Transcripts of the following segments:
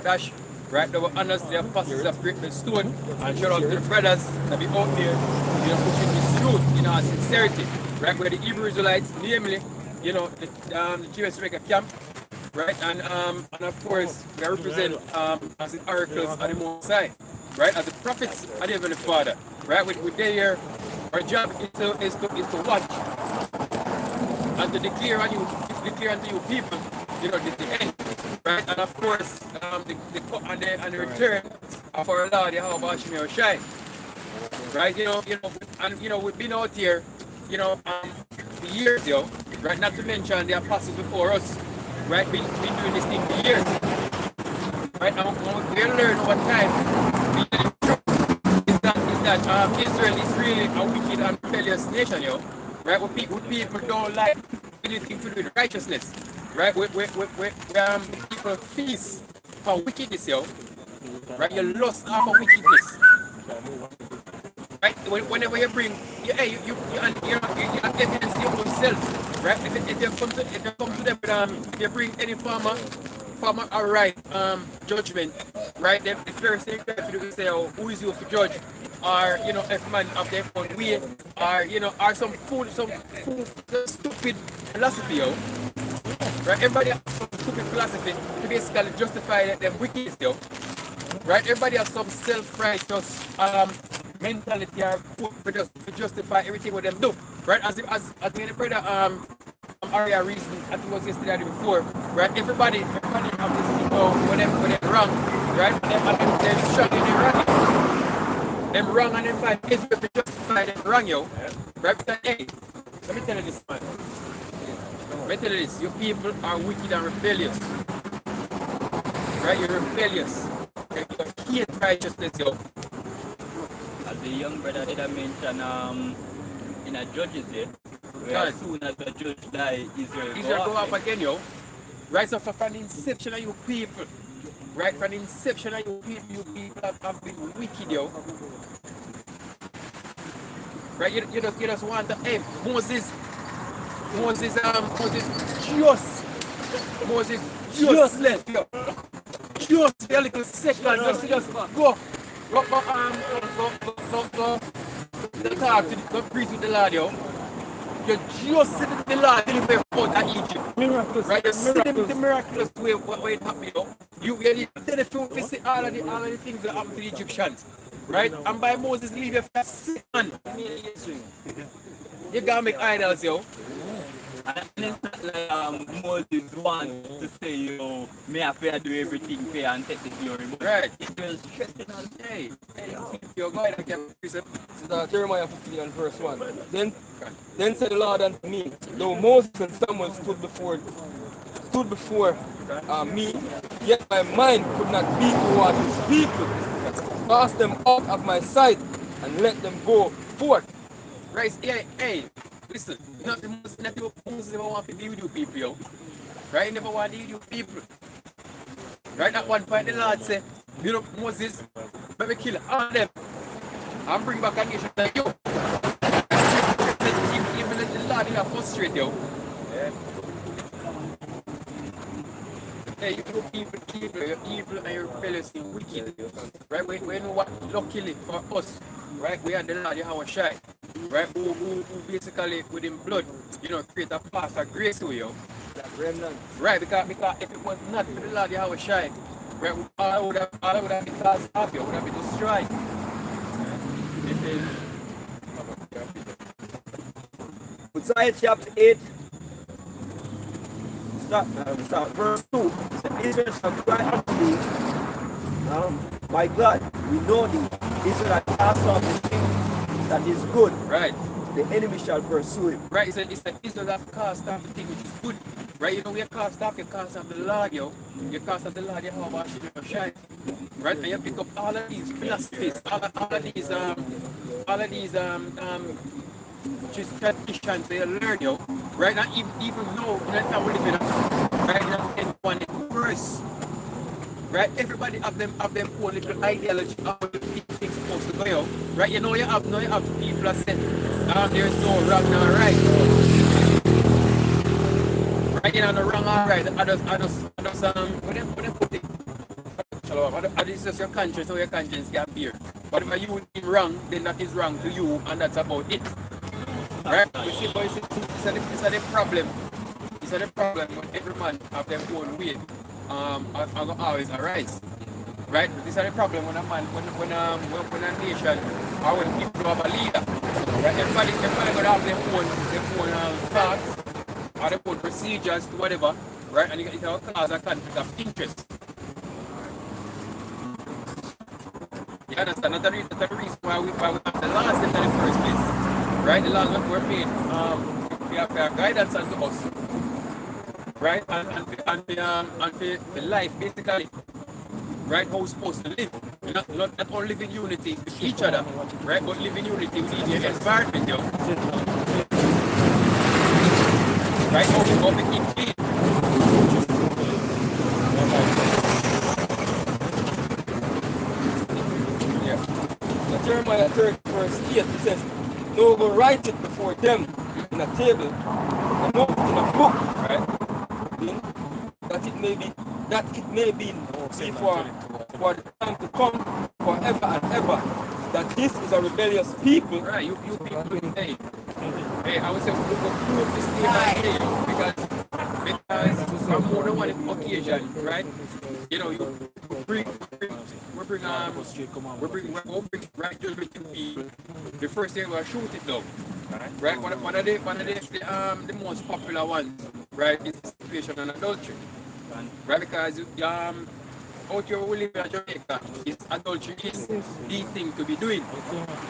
Dash. Right, they were honest, the apostles of Great Stone, and shout out to the brothers that be out there, pushing this truth in our sincerity. Right, where the Hebrew Israelites, namely, the Jewish Jamaica camp, right, and of course, we represent as the oracles of the Most High, right, as the prophets of the Heavenly Father, right, we're there, our job is to watch and to declare unto you people, the end. Right, and of course, the return of our Lord Yahweh Hashem Shai. Right, we've been out here, for years, right, not to mention the apostles before us, right, been doing this thing for years. Right, now we learn over time, is that Israel is really a wicked and rebellious nation, right, where people don't like anything to do with righteousness. Right, people feast for wickedness, right? You lust after wickedness, right? Whenever you bring, you evidence your own self, right? If you come to them, you bring any farmer right judgment, right? Then the first thing you do is say, who is you for judge? Or if man of their own way, or some stupid philosophy, right? Everybody has some stupid philosophy to basically justify them wickedness, right? Everybody has some self-righteous mentality to justify everything what them do, right? As the brother Aria reason, I think it was yesterday or before, right? Everybody have this when they're wrong, right? And they're struggling, they're wrong. Them wrong and them find ways to justify them wrong, right? Because, hey, let me tell you this, man. Let me tell you this, you people are wicked and rebellious. Right? You're rebellious. You hate righteousness, As the young brother did I mention in a judges there, where as soon as the judge die, Israel go off again, Right, so from the inception of you people, right, from the inception of you people have been wicked, Right, you just want to, hey, Moses just left, just a little second, just go talk to the priest with the Lord, You just see the Lord deliver out of Egypt. Miraculous. Right, you see the miraculous way what it happened, You tell the see all of the things that happened to the Egyptians. Right? And by Moses leave you for 6 months. You gotta make idols, And it's not like Moses wants to say, may I fair do everything fair and take the glory. Right. It was stressing on, hey, You're going to get This is Jeremiah 15 and verse 1. Then said the Lord unto me, though Moses and Samuel stood before me, yet my mind could not be towards his people. Cast them out of my sight and let them go forth. Right, hey, listen, not the Moses never want to deal with you people, Right, never want to deal with you people. Right, at one point the Lord said, Moses, let me kill all them and bring back a nation like you. Even let the Lord you are frustrated, Yeah. Hey, you people, you're evil and you're rebellious and wicked. Right, we know what luckily for us, right, we are the Lord Yahweh Shai. Right, who basically with him blood, create a path of grace to you. Right, because if it was not for the Lord Yahweh Shai, right, all would have been cast off, you would have been destroyed. This is Isaiah chapter 8, start verse 2. Israel shall cry unto thee, my God, we know thee. Israel hath cast off the thing that is good. Right. The enemy shall pursue him. Right, it's the Israel that cast off the thing which is good. Right, we are cast off, you cast off the Lord, You cast off the Lord, Yahweh Shai. Right, and you pick up all of these philosophies, all of these just traditions they learn, Right, now even though that's how we live in right now in one verse. Right, everybody have them own little ideology of how the things supposed to go, Right, you have people that say, there's no wrong nor right. Right, no wrong or right. I just when they put it And it's just your conscience, or your conscience can bear. Whatever you do wrong, then that is wrong to you, and that's about it. Right? You see, but it's a the problem. It's a the problem when every man have their own way. And always arise. Right? This is the problem when a man, when a nation, or when people have a leader. Right? Everybody gonna have their own thoughts, or their own procedures, whatever. Right? And it will cause a conflict of interest. You understand? That's the reason why we have the laws in the first place. Right? The laws were made we have guidance unto us. Right? And for life, basically. Right? How we're supposed to live. Not only live in unity with each other, right? But live in unity with the environment, yo. Right? How we keep clean. Jeremiah 30 verse 8, it says, "No go write it before them in a table, and not in a book, right? That it may be for the time to come forever and ever, that this is a rebellious people." Right, you people will say, hey, I would say we will prove this thing right here, because from more than one occasion, right? You know, we bring right judgment to people. The first thing we'll shoot it down. Right? One of the most popular ones, right, is the situation on adultery. Right, because out here we live in Jamaica, adultery is the thing to be doing.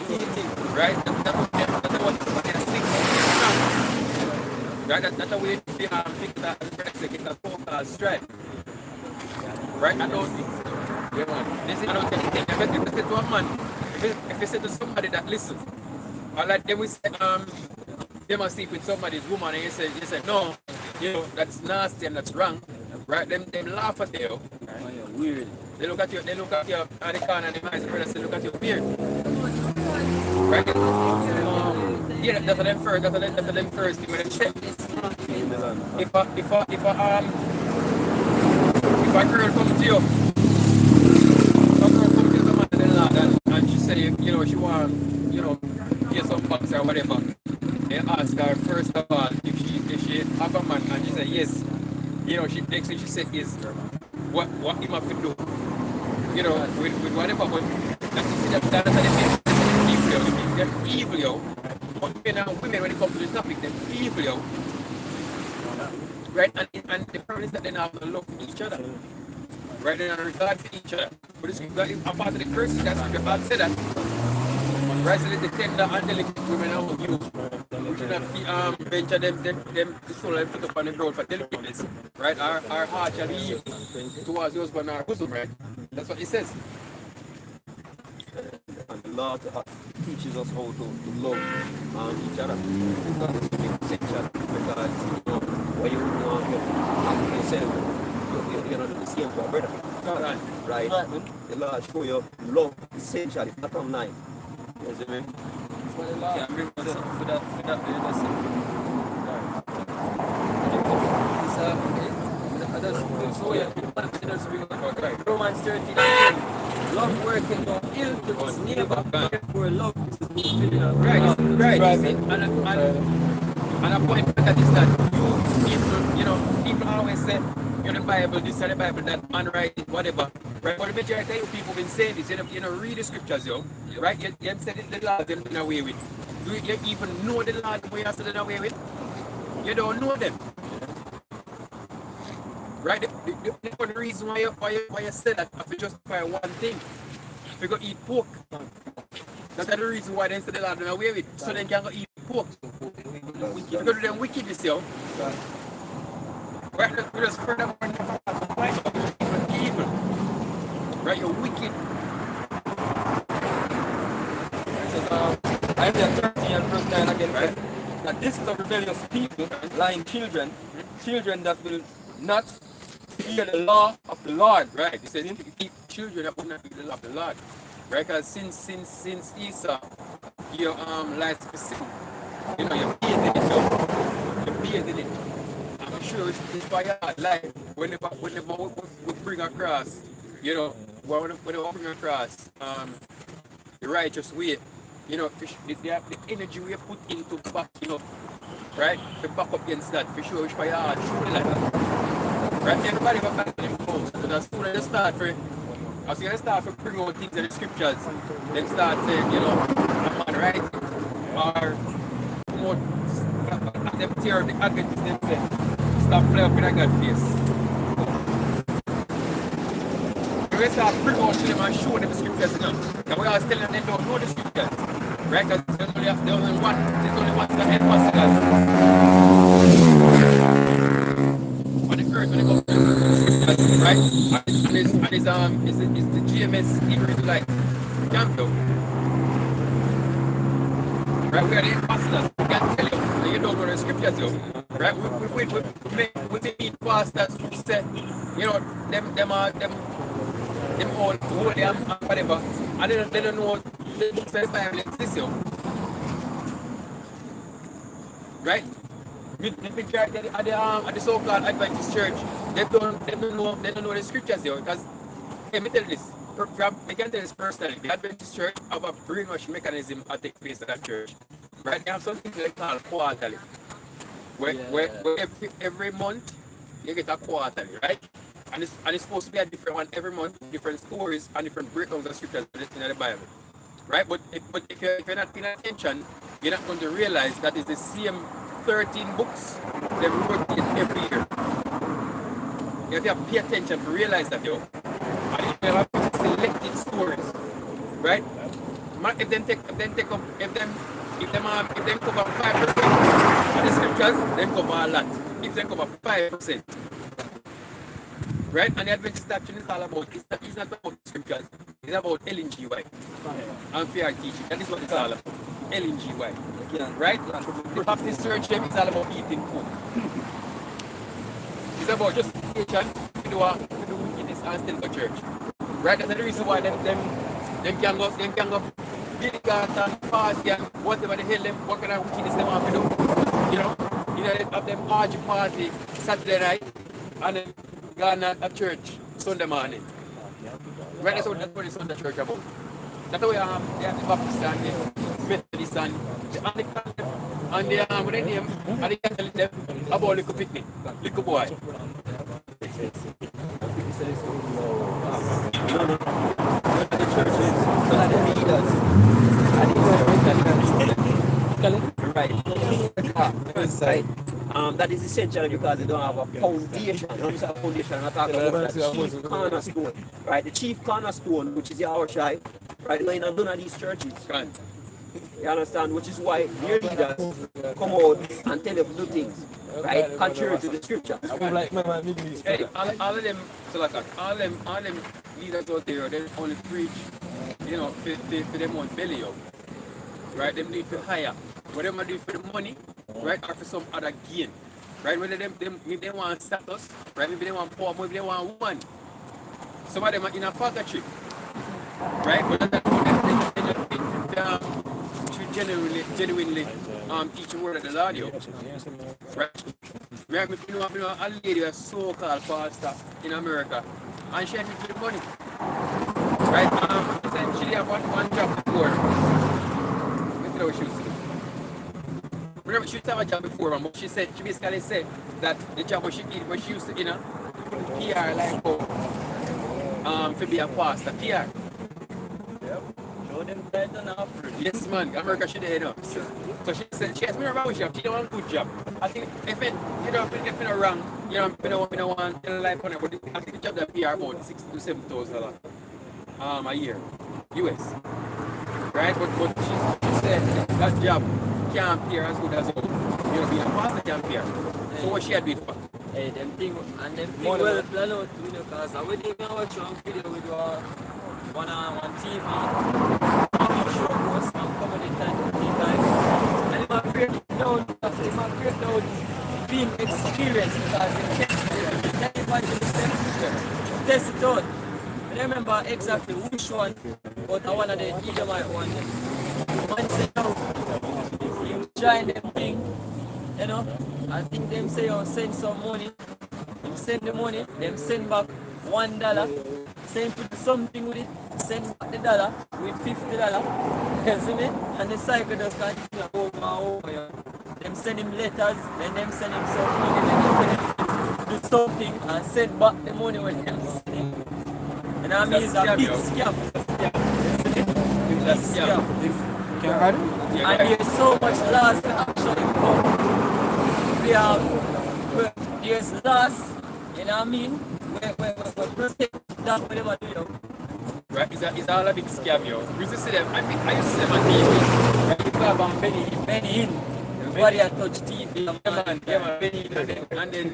The thing, right? That's what they think. Right? That's the way they think that it's a total strife. Right? I don't think. This is another thing. If you say to a man, if you say to somebody that listens, or like they will say, they must sleep with somebody's woman, and you say, no, you know, that's nasty and that's wrong. Right? Them laugh at you. Weird. They look at you at the corner and the vice versa, they look at your beard. Right? Yeah, that's them first. That's them first. When they check this, if a girl comes to you, and she say, you know, she want, you know, get some bucks or whatever, they ask her first of all if she have a man, and she say yes. You know, she next thing she said is what him have to do. You know, with whatever, but that's you see that's evil. They're evil, yo. But men and women, when it comes to the topic, they're evil, yo. Right? And the problem is that they don't have love for each other. Right? They don't regard for each other. But it's part of the curses, that's what God said that. Right? So the tender and delicate women are you. We should not venture them to soul and put up on the ground for delicateness. Right? Our heart shall be towards the husband and our bosom, right? That's what it says. And the Lord teaches us how to love each other. It's not essential because when you have yourself, you're not the same for a brother. Right? The Lord show you love essentially, bottom line. You see me? Yeah, for that Romans 13:10. Love working no ill to his neighbor, therefore love is fulfilling of Right. And a point that is that people always say, the Bible, this and the Bible, that man right, whatever. Right? But the majority of people been saying this, read the scriptures, yo. Right? You said the Lord them done away with. Do you even know the Lord who you have done away with? You don't know them. Right? The one reason why you said that, if you justify one thing, if you go eat pork. That's the reason why they said the Lord done away with. So they can go eat pork. If you go to them wickedness, yo. Right? You just further evil. Right? You're wicked. Isaiah 30 and verse 9 again, right? That this is a rebellious people, lying children that will not fear the law of the Lord. Right? He said, keep children that will not fear the law of the Lord. Right? Because since Esau, your lies for sin. You bathed in it, you bathed in it. I'm sure it's by your life whenever we bring across, you know, when they walk across the righteous way, you know, the energy we put into backing up, right? To back up against that, for sure, which by hard, surely like that. Right? Everybody will back them goals. So as soon as they start for, as they start to bring out things in the scriptures, then start saying, you know, I'm on right, or promote, them tear the Adventists, them say, stop playing up with a God face. We start bring out to them and show them the scriptures, you know. And we always telling them they don't know the scriptures. Right? Because there's only one that help us on the earth when it comes to scriptures, right? And it's the GMS Hebrew like camp though. Right? We are the apostles. We can tell you that you don't know the scriptures though. Right? We meet pastors who say, you know, them all holy and whatever, and they don't know the books of the Bible exists, yo. Right? The majority at the so-called Adventist church, they don't know the scriptures, yo. Because let me tell you this, I can tell this personally, the Adventist church have a brainwash mechanism that takes place at that church. Right? They have something they call quarterly. Where every month you get a quarterly, right? And it's supposed to be a different one every month, different stories and different breakdowns of scriptures in the Bible. Right? But if you're not paying attention, you're not going to realize that it's the same 13 books they wrote in every year. You have to pay attention to realize that, yo. And you have selected stories. Right? If them cover 5% of the scriptures, them cover a lot. If they cover 5%. Right? And the Adventist doctrine is all about, it's not about scriptures, it's about Ellen G. White and fair teaching. That is what it's all about. Ellen G. White. Right? The Baptist church, them, it's all about eating food. It's about justification to do wickedness and still go church. Right? That's the reason why them can go Billy and party and whatever the hell them, what kind of wickedness they want to do. You know, they have them orgy party Saturday night and then gone at church Sunday morning. Right, that's what the Sunday church about. That's why they have the Baptist and the Methodist and the Anglican and the what they name and they can tell them about little picnic, little boy. Right. That is essential because they don't have a foundation. When you say foundation, I'm talking about the chief cornerstone. Right? The chief cornerstone, which is Yahushua, right? They're in none of these churches. Right. You understand? Which is why their leaders come out and tell them to do things, right? Contrary to the scripture. Hey, all of them, so like all them leaders out there, they only preach, you know, for them own belly out. Right? Them do it for hire. Whatever they do for the money, right, or for some other gain. Right? Whether maybe they want status, right? Maybe they want power, maybe they want one. Some of them are in a purgatory. Right? But that's genuinely teach the word of the Lord, yo. Right? You know, a lady, a so-called pastor in America, and she had me for the money. Right? She had one job before. Let me know what she was doing. Remember, she used to have a job before, but she basically said that the job what she did, when she used to, you know, put PR like to be a pastor, PR. Yep. Show them that and offer. Yes, man. America should have, so she said, she asked me about which job. She don't want a good job. I think, if it wrong, you know, I don't want to life on it, but I think the job that PR about $6,000 to $7,000 a year, US. Right? But she said that job can't appear as good as you know, being a pastor can't appear. So what she had been for? Hey, them thing well planned out, you know, because I would even watch one video with one on TV. I'm sure was some comedy time. And it might break down being experienced because everybody test it out. I remember exactly which one, but I one of the Edomite one. One said, no, you try them thing, you know, I think them say, oh, send some money. Them send the money, them send back $1. saying to do something with it, send back the dollar with $50. You see me? And the cycle just continue over and over. You know. Them send him letters, then them send him some money, then them do something and send back the money when them send him. And I mean, it's a big scam. It's a scam. Can I add? And there's so much loss to actually come. There's loss, you know what I mean? We protect that whatever do you. Right, it's all a big scam, yo. We used to see them, I used to see them on TV. Right, you club on Benny Hinn. Everybody had touch TV. Yeah, man, Benny Hinn. And then,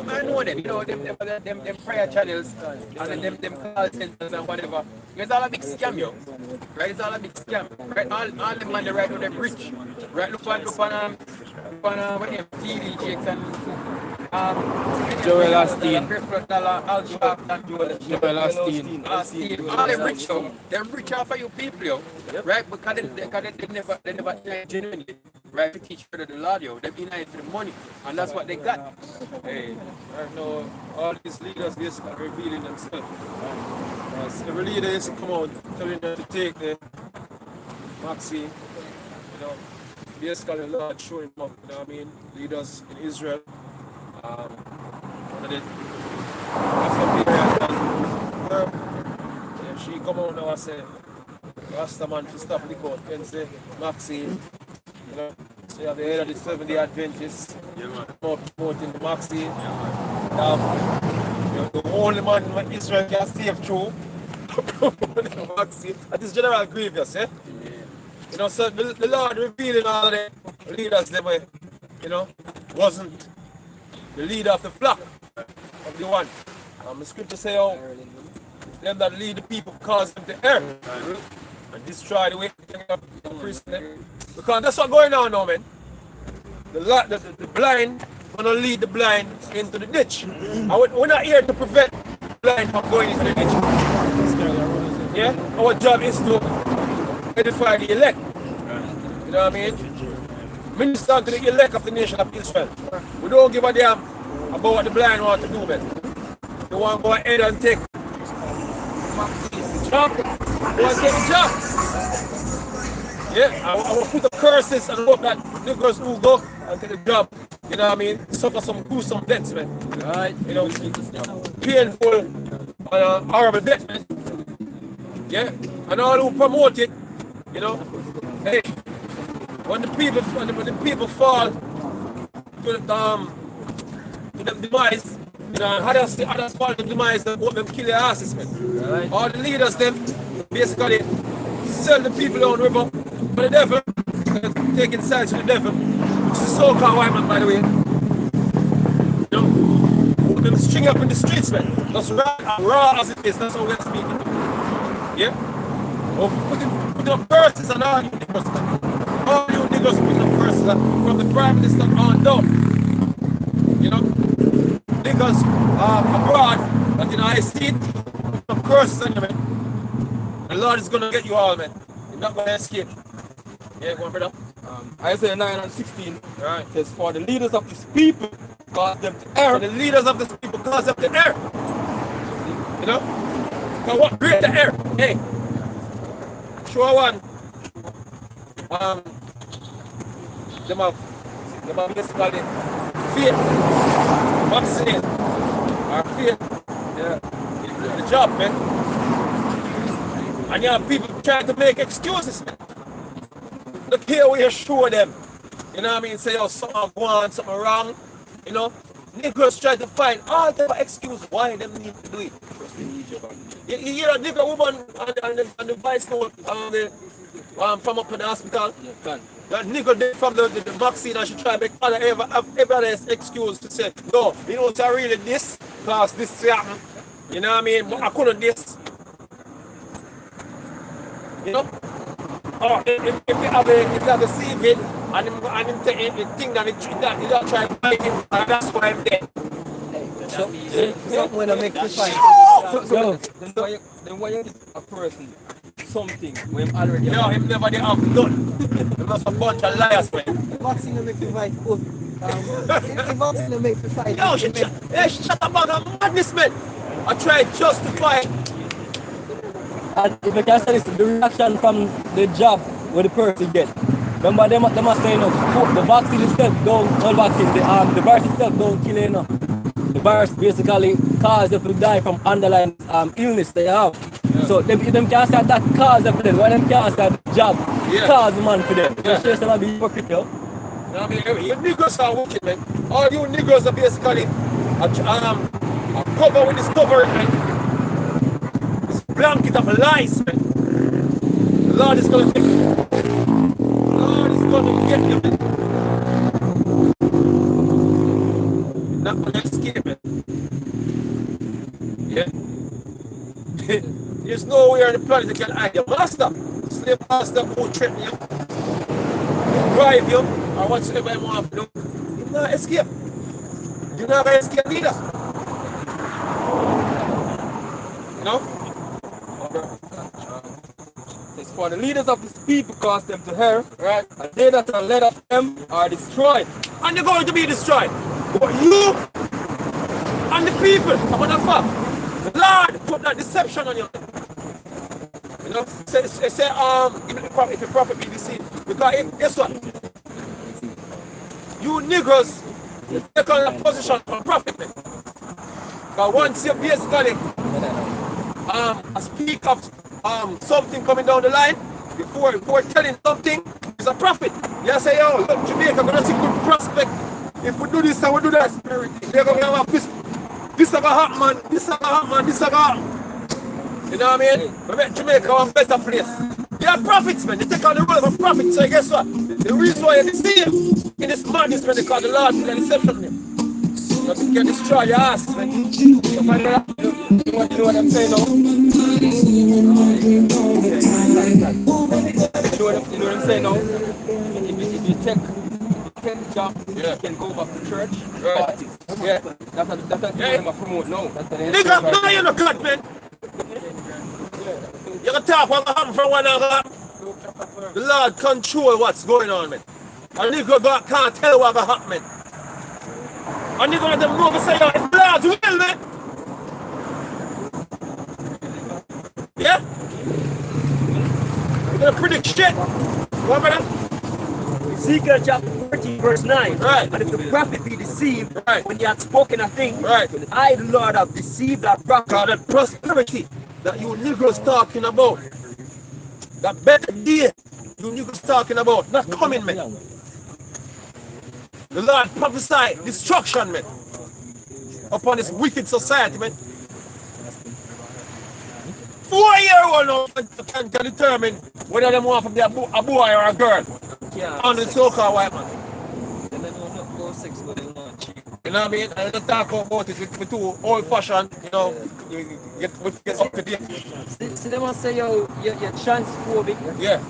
I know them, you know, them prayer channels, and then them call centers and whatever. It's all a big scam, yo. Right, it's all a big scam. Right, all them on the right on them rich. Right, look on what name, TV chicks and Joel Osteen. Joel Osteen. All them rich, yo. They're rich off of you people, yo. Right, because they never genuinely, right, to teach further the Lord, yo. They're behind for the money, and that's what they got. Hey, right now, all these leaders basically revealing themselves. Every leader is to come out telling them to take the vaccine, you know. Basically, the Lord showing up, you know what I mean? Leaders in Israel. One of the yeah, she come out now and say, Rasta man to stop the court and say, Maxine, you know, so you have the head of the 7-day Adventists, come out promoting the Maxine. You're the only man in Israel can save through. Maxine. That is General Grievous, eh? You know, so the Lord revealing all of the leaders, them, you know, wasn't the leader of the flock of the one. The scripture say, oh, them that lead the people cause them to err and destroy the way of the priest. Because that's what's going on now, man. The blind gonna lead the blind into the ditch. And we're not here to prevent the blind from going into the ditch. Yeah? Our job is to edify the elect. You know what I mean? Minister to the elect of the nation of Israel. We don't give a damn about what the blind want to do, man. They want to go ahead and take the job. They want to take the job. Yeah, I will put the curses and hope that niggas who go and take the job, you know what I mean, suffer some gruesome deaths, man. Right. You know, painful and horrible deaths, man. Yeah, and all who promote it, you know, hey, when the people fall to the demise, you know, others fall to the demise and want them kill their asses, man. Right. All the leaders, them basically sell the people on the river for the devil, taking sides with the devil, which is a so-called white man, by the way. You know, them string up in the streets, man. That's raw as it is. That's how we're speaking. Yeah? Oh, put up verses and all you niggas, man. All you niggas put up verses from the Prime Minister on down. You know? Niggas abroad, but you know, I see it, put up curses on you, man. The Lord is gonna get you all, man. You're not gonna escape. Yeah, go on, brother. Isaiah 9 and 16 Right. says, for the leaders of this people cause them to err. The leaders of this people cause them to err. You know? Because what great the error? Hey, show one. Them have basically faith, vaccine, or faith, yeah, the job, man. And you have people trying to make excuses, man. Look here where you show them. You know what I mean? Say, oh, something wrong, something wrong. You know? Niggas try to find all type of excuse why them need to do it. You know, nigga woman on the vice note from up in the hospital. That nigga did from the vaccine and she try to make every excuse to say, no, you know, it's really this, because this happened. You know what I mean? But I couldn't this. You know? Or if you have a CV and him think that you don't try to fight it, and that's why I'm there. So when I make the fight. Then why you give a person something when him already You know, him never did have none. They're just a bunch of liars, man. Vaccine to make the fight good. If vaccine to make the fight. Yo, she shut up on her madness, man. I tried to justify and if you can say this, the reaction from the job where the person get. Remember them are saying the vaccine itself don't, not vaccine, the virus itself don't kill you, you know. The virus basically cause them to die from underlying illness they have. Yeah. So them can't say that cause them for them, why them can't say the job cause the man for them. Yeah. Just them be hypocrite, yo. You know what I mean? You niggas are wicked, man. All you niggas are basically covered with this covering, man. This blanket of lies, man. The Lord is gonna take you. The Lord is gonna get you, man. You're not gonna escape, man. Yeah? There's nowhere on the planet that can hide your master. Slave master who threaten you, drive you, or whatsoever you want to do. You're not escape. You're not gonna escape either. You know? It's for the leaders of this people cause them to hell, right? And they that are led of them are destroyed. And you're going to be destroyed. But you and the people, what the fuck? The Lord put that deception on you. You know? Say, if the prophet be deceived. Because guess what? You niggers, you take on a position of prophet. But once you basically speak of something coming down the line, before telling something, it's a prophet. You say, yo, look, Jamaica, gonna see good prospect. If we do this and we do that, they're gonna have this is gonna happen, man. This is gonna happen, man. This is gonna happen. You know what I mean? We make Jamaica a better place. They are prophets, man. They take on the role of a prophet. So guess what? The reason why you see him in this madness, man, they call the Lord for the deception him. You can destroy your ass, man. You know what I'm saying now? You know what I'm saying now? If you take the job, you can go back to church, parties. Yeah. That's what I'm promote now. Nigga, no, you're not good, man. You can talk what happened from one another. The Lord control what's going on, man. And nigga can't tell what happened, man. And nigga let them know and say, yo, it's God's will, man. Yeah? You're gonna predict shit. What, brother? Ezekiel chapter 14, verse 9. Right. And if the prophet be deceived, Right. when he had spoken a thing, Right. I, the Lord, have deceived that prophet. God, that prosperity that you niggas talking about, that better day you niggas talking about, not coming, man. The Lord prophesied destruction, man, upon this wicked society, man. 4-year-old now can determine whether they want to be a boy or a girl. Yeah. On the so-called white man. Then they don't look for sex, but they want cheap. You know what I mean? And they talk about it with too old-fashioned, you know, you get up to date. See, they must say you're transphobic Yeah,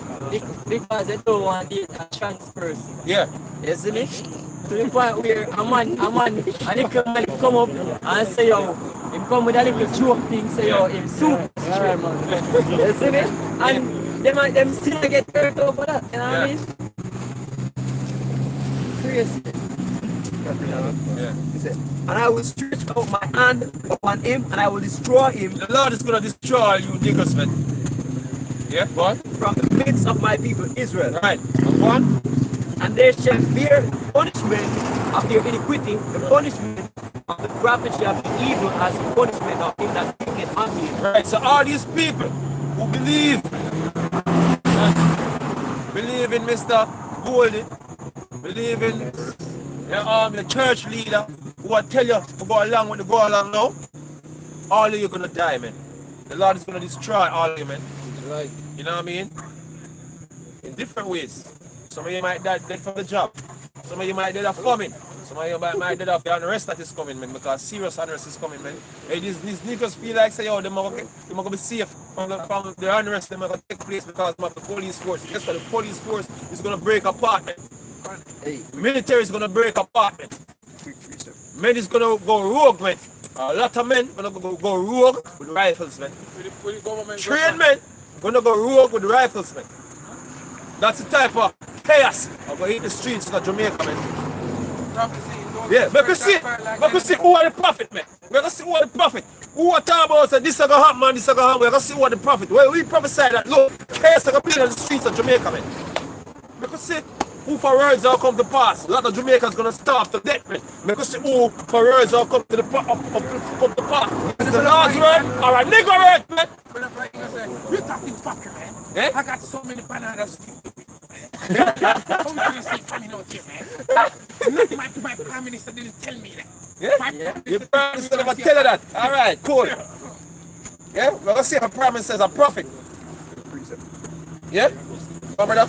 because they don't want to date a trans person. yeah. You see me? To the point where a little man come up and say, yo, him come with a little joke thing, say, yo, him soup. You see me? And them still get hurt over that, you know what I mean? Crazy. Yeah. And I will stretch out my hand upon him, and I will destroy him The Lord is gonna destroy you niggas, man. Yeah, what? from the midst of my people Israel. Right. And one? And they shall bear punishment of their iniquity, the punishment of the prophet shall be evil as the punishment of him that speaketh unto him. Right. So all these people who believe in Mr. Goldie, believe in the church leader who will tell you to go along with the go along now, all of you gonna die, man. The Lord is gonna destroy all of you, man. Right. You know what I mean? In different ways. Some of you might die dead from the job. Some of you might die of famine. Some of you might die of the unrest that is coming, man, because serious unrest is coming, man. Hey, these niggas feel like say, yo, they're gonna be safe from the unrest that gonna take place because of the police force. Guess what? The police force is gonna break apart, man. Hey. Military is gonna break apart, man. Men is gonna go rogue, man. A lot of men gonna go rogue with rifles, man. Trained men gonna go rogue with rifles, man. That's the type of chaos I'm gonna hit the streets of Jamaica, man. Yeah, make us see who are the prophet, man. Make us see who are the prophet. Who are talking about say this is gonna happen, man, this is gonna happen? We're gonna see what the prophet. Well, we prophesy that look, chaos are gonna be on the streets of Jamaica, man. Because see, who for words are come to pass. A lot of Jamaicans gonna starve to death, man. Because see who for words are come to the come to pass. Is the Lord's word or a nigger word, man? You're talking fucker, man. Eh? I got so many bananas. How do you see coming out here, man? My prime minister didn't tell me that. Yeah? Your prime minister never tell you that. Alright, cool. Yeah? We're gonna see if a prime minister is a prophet. Yeah? Come up.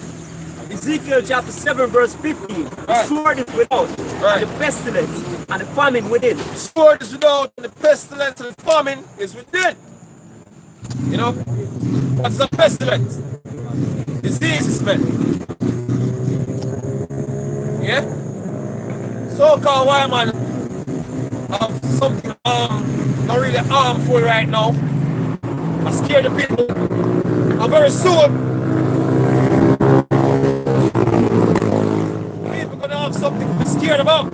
Ezekiel chapter 7 verse 15. The Right. sword is without, Right. and the pestilence, and the famine within. Sword is without, and the pestilence and the famine is within. You know? What's the pestilence? Diseases, man. Yeah? So-called white man have something not really harmful right now. I scare the people. And very soon people gonna have something to be scared about.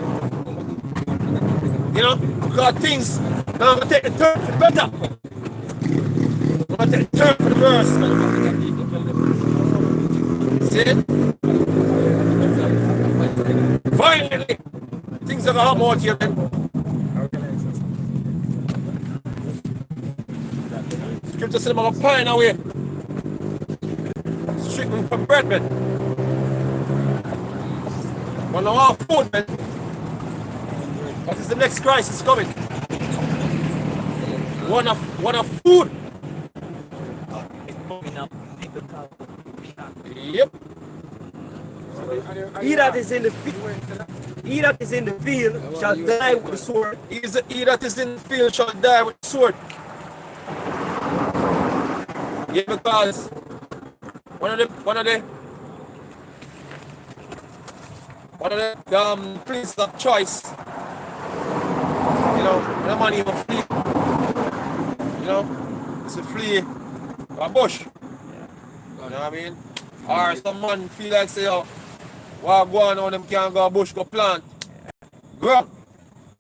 You know? Because things now gonna take a turn for the better. Gonna take a turn for the worse, man. See it? Finally, things are gonna happen out here, man. Scripture said I'm gonna pine away. Stricken from bread, man. But now our food, man. What is the next crisis coming? One of food. Yep. He that is in the field shall die with the sword. He that is in the field shall die with the sword. Yeah, because one of the places of choice, you know, the man even flee, you know, it's a flee a bush, you know what I mean? Or some man feel like say, oh, while go on them can't go a bush, go plant, grow,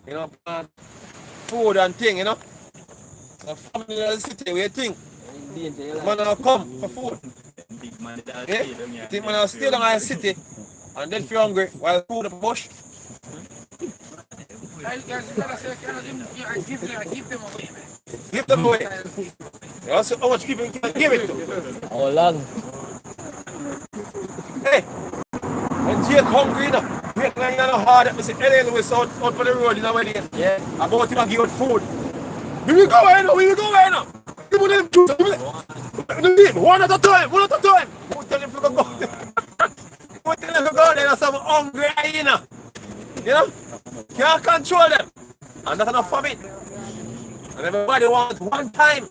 you know, plant food and thing, you know. The family in the city, what you think? Man will come for food. Yeah? You think man will stay down in the city and then feel hungry while food up the bush? Give them away, man. Give them away. You know, so how much people you can give it to? How long? Hey, when Jake hungry, you know, Jake lying on the hard, I say, L.A. Lewis out for the road, you know, when Yeah. about him and give out food. We will go right now, we will go right now. Give them two, one at a time, one at a time. Who tell him to go? Who tell him to go there? There's some hungry hyena. You know? Can't control them. And that's enough famine. And everybody wants one time.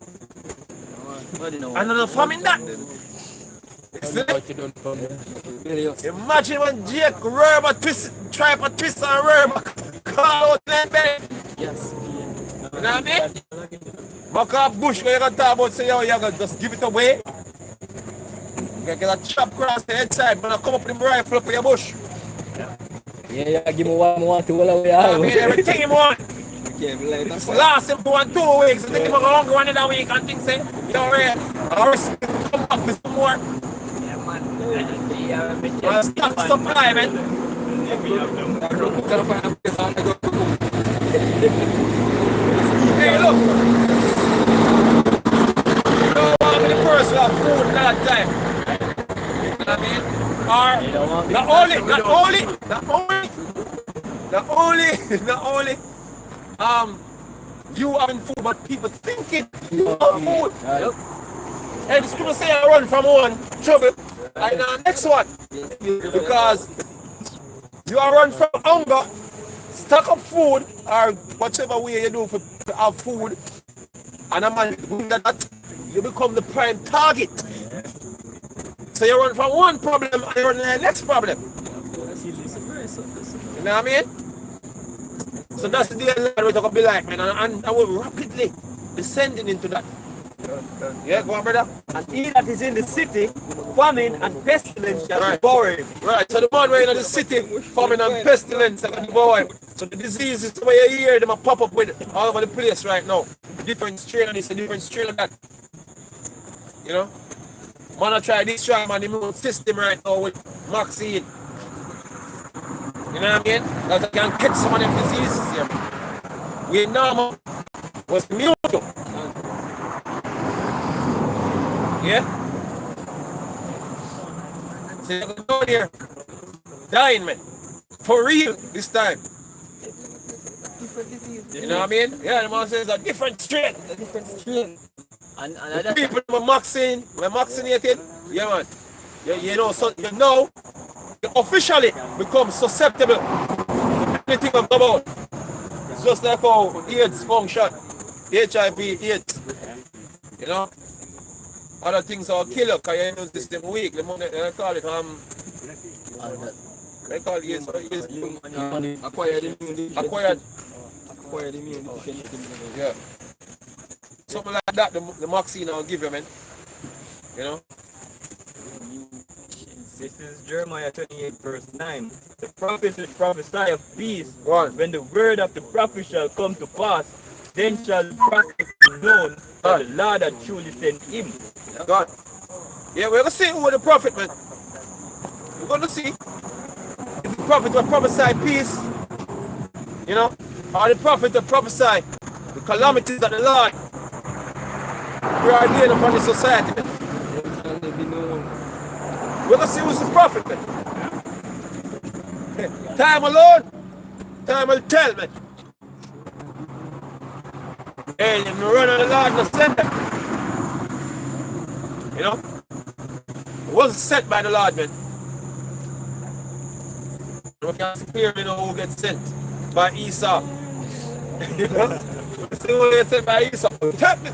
And enough famine that. Imagine when Jake Rubber try to twist and Rubber call out that belly. Yes. You know what I mean? Buck up bush where you gonna talk about say, yo, you're gonna just give it away. You get a chop across the head side, but I come up with the rifle up in your bush. Yeah, give me what I want to all away. I mean, everything you want. It's last him for 2 weeks, and then you go hungry 1 another week and think, say, you're right. I'll come back with some more. I'll stop supply, man. Hey, look. You know how many person have food that time? You know what I mean? Or not only you having food, but people thinking you have food. And it's gonna say I run from one trouble and the next one. Because you are run from hunger, stock up food, or whatever way you do to have food, and a man doing that, you become the prime target. So you run from one problem and you run to the next problem. You know what I mean? So that's the deal we're going to be like, man, and we're rapidly descending into that. Yeah, go on, brother. And he that is in the city, famine and pestilence shall devour him. Right, so the man where in the city, famine and pestilence are going to devour him. So the disease is the way you hear them a pop up with all over the place right now. Different strain of this, a different strain of that. You know? Man, I try this try man immune system right now with vaccine. You know what I mean? That I can catch some of them diseases here. We normal was immune to. Yeah? So you go down here, dying man. For real this time. Different disease. You know what I mean? Yeah, the man says a different strain. A different strain. And The another people who are vaccinated, yeah man. You know, so you know, you officially become susceptible to anything about. It's just like how AIDS function, HIV, AIDS. You know, other things are killer because your immune system weak. They call it they call it AIDS. Acquired immune Acquired. deficiency. Yeah. Something like that, the vaccine will give you, man. You know? This is Jeremiah 28 verse 9. The prophet will prophesy of peace. One. When the word of the prophet shall come to pass, then shall the prophet be known that the Lord had truly sent him. God. Yeah, we're going to see who the prophet, man. We're going to see if the prophet will prophesy peace, you know, or the prophet will prophesy the calamities of the Lord. We are dealing upon the society, man. We're going to see who's the prophet, man. Time alone, time will tell, man. Hey, if you run on the Lord, no send them. You know? It wasn't sent by the Lord, man. We can clearly know who gets sent by Esau. You know? See who gets sent by Esau. Take the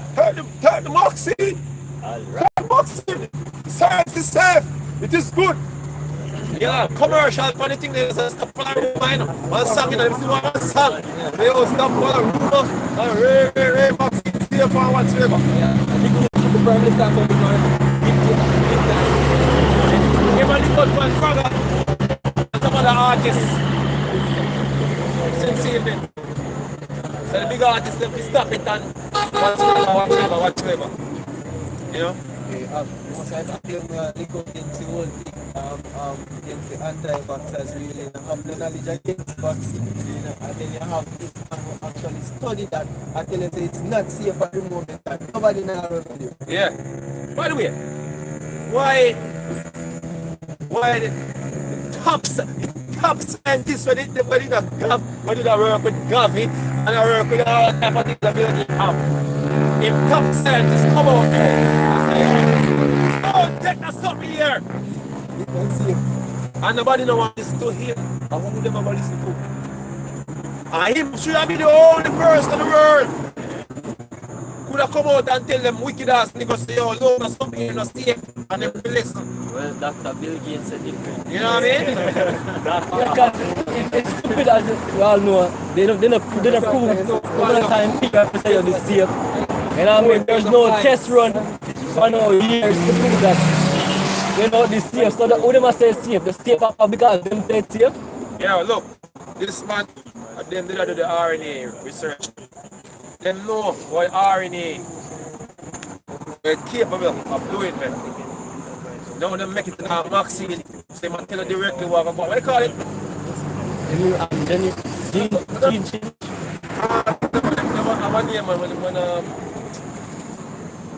vaccine. Take the vaccine. Science is safe. It is good. Yeah, commercial for the thing they just stop following mine. One song, you know, if you want one song, they will stop following rumors and Ray vaccine is there for whatsoever. The Prime Minister come because Give a little one further. Some other artists. Since evening. So the big artists, they stop it and whatsoever. You know? Most of the time, they go against the whole thing, against the anti-vaxxers, really, and have the knowledge against vaccine, you know, and then you have people who actually study that and tell you that it's not safe at the moment, and nobody knows what to do. Yeah. By the way, why the top scientists when they work with Gavi and they work with all type of things that we have. If top scientists come out there and say, oh, take that something here. It's not safe. And nobody know what listen to him. And who would them ever listen to? And him should have been the only person in the world could have come out and tell them wicked ass niggas say, oh, no, that's something you're not safe. And them will listen. well, Dr. Bill Gates said different. You know what I mean? It's stupid as you all know. They don't prove all the time people have to say you're safe. You know what I mean? There's no test run for no years to prove that you're not the safe. So who them say safe? The safe are because them say safe. Yeah, look, this man, them did do the RNA research. Them know what RNA are capable of doing, man. Now they make it in a vaccine. So they tell you directly what do they call it? Then you gene change. I'm a name, man,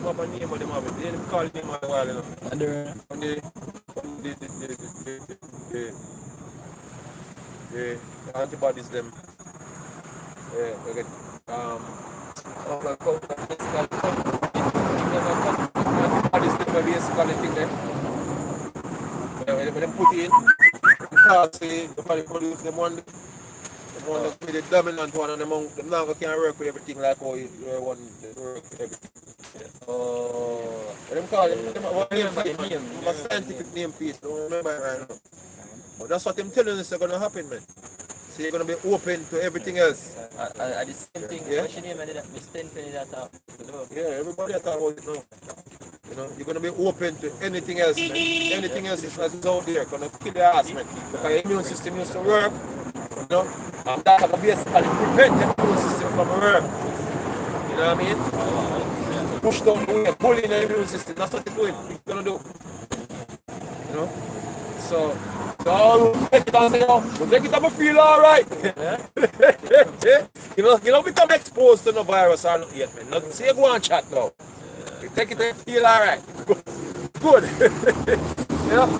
what my name of them have it? They call it name a while, you know. And The antibodies them. Yeah, they get antibodies them basically thing there. When they put in, because the body produce them one that be the dominant one and them now can't work with everything like how you want to work with everything. Them call it, a scientific name piece, don't remember it right now. But that's what I'm telling you is going to happen, man. So you're going to be open to everything else. the same thing, Yeah. what's your name? Miss Tenpenny that Yeah, everybody talk about it now. You know, you're going to be open to anything else, man. Anything else is out there, going to kill your ass, man. Because your immune system used to work, you know. And that will basically prevent the immune system from work. You know what I mean? Push down the weight, bullying the immune system. That's what it's doing. It's gonna do. You know? So I'll take it and say, oh, we'll take it and feel alright. you know, become exposed to the virus or not yet, man. Not say go and chat now. You take it and feel alright. Good. You know?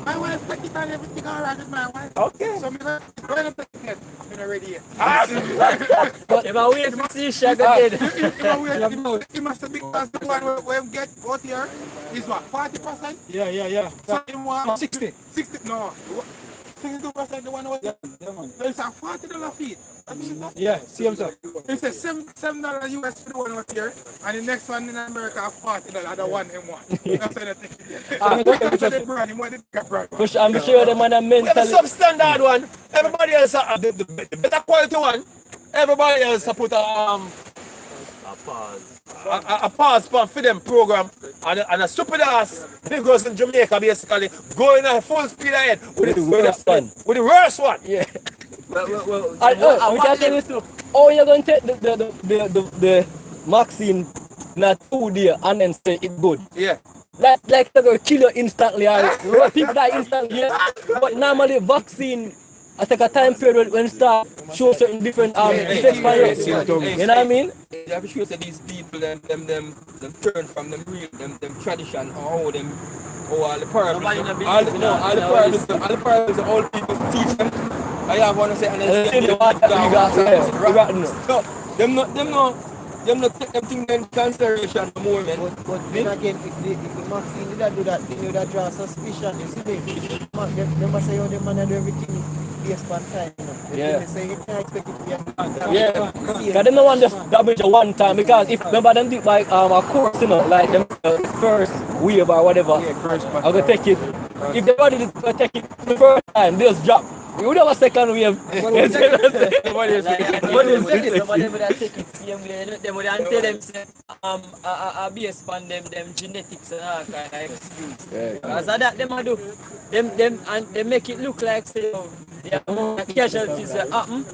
My wife take it and everything alright with my wife. Okay. So I'm going to take it. I'm ready yet. But if I wait for see Shagga dead. It must have been because the one where we get out here is what, 40%? Yeah. So in one 60. 60, no. 62% the one was so it's a $40 fee. Yeah, same stuff. It's a $7 US for the one out here, and the next one in America $40, the one in one. That's what I think. Push, I'm sure the man are We have a mentally. substandard one. Everybody else, the better quality one. Everybody else put a pause for them program and a stupid ass niggas in Jamaica basically going at full speed ahead with the worst one. With the worst one. Yeah. We can tell you stuff. Oh, you're going to take the vaccine not 2 days and then say it's good. Yeah. Like they're going to kill you instantly. People die instantly. Yeah. But normally vaccine, I take a time period when start show certain different effects for you. You know what I mean? You have to show that these people, them turn from them real, them tradition, or them, all the parables, all the parables, the old people teach them. I have one to say, and then them not take them thing in consideration the moment. But then again, if the Maxine did do that, then you would draw suspicion. You see, they must say, oh, the man do everything based on time. Yeah. They say you can't expect it to be a Yeah, because them no want just double it one time, because if remember them do like a course, you know, like them first wave or whatever, I'm gonna take it. If they want to take it the first time, they just drop. You would have a second wave. Somebody else take it same way. They would tell them say based on them genetics and all kind of excuse. Because that them do. Them and they make it look like say there are casualties that happen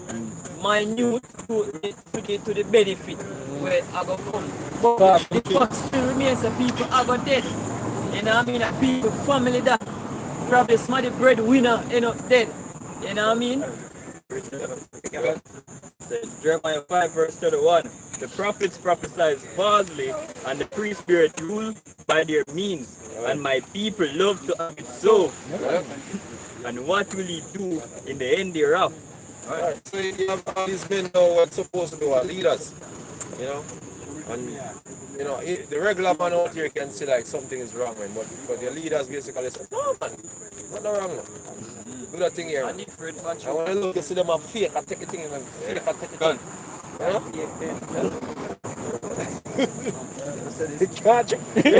minute to the benefit where I go come. But the fact still remains that people are going dead. You know what I mean? That people, family that probably some of the breadwinner end up dead. You know what I mean? Jeremiah 5 verse 31. The prophets prophesied falsely, and the free spirit rule by their means, and my people love to have it so. And what will he do in the end thereof? Alright, so you have all these men now what's supposed to do are leaders, you know, and you know the regular man out here can see like something is wrong, man, but the leaders basically say, no man, not wrong, man. Do that thing here. Man. I want to look and see them a fake, I take the thing and fake, I take the thing. You can't check. You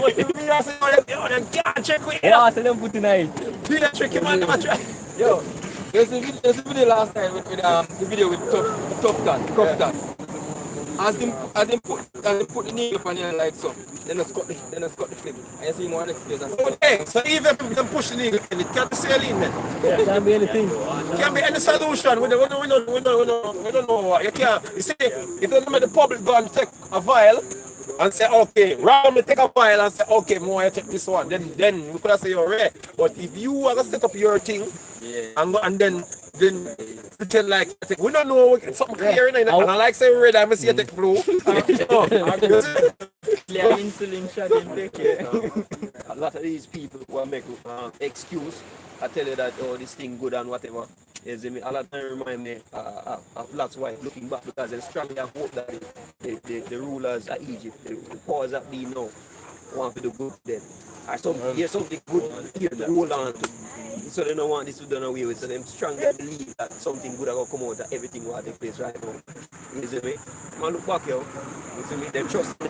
can't check with you. Yeah, tell them put tonight. Do that trick, man, don't try. Yo, there's a video last night with the video with Tough Gun. As them put the needle on your like so, then I cut the flip. I see more next place. Okay, so even if them push the needle, it can't be saline, man. Can't be anything. It can't be any solution. We don't know what. You can't. You see, if you let the public go and take a vial and say, okay, randomly take a vial and say, okay, more I take this one, then we could have say you're right. But if you are gonna set up your thing and then pretend like we don't know something clear in it, and I like saying red, I'm gonna see a take flu. Insulin shot in take A lot of these people who make excuse, I tell you that this thing good and whatever. Is a lot of time remind me of Lot's wife looking back, because they strongly have hope that the rulers of Egypt, the powers that be now, want to do good then. Or something good here to hold on to. So they don't want this to done away with. So they strongly believe that something good will come out, that everything will take place right now. You see me? Man, look back, yo. You see me? They trust me.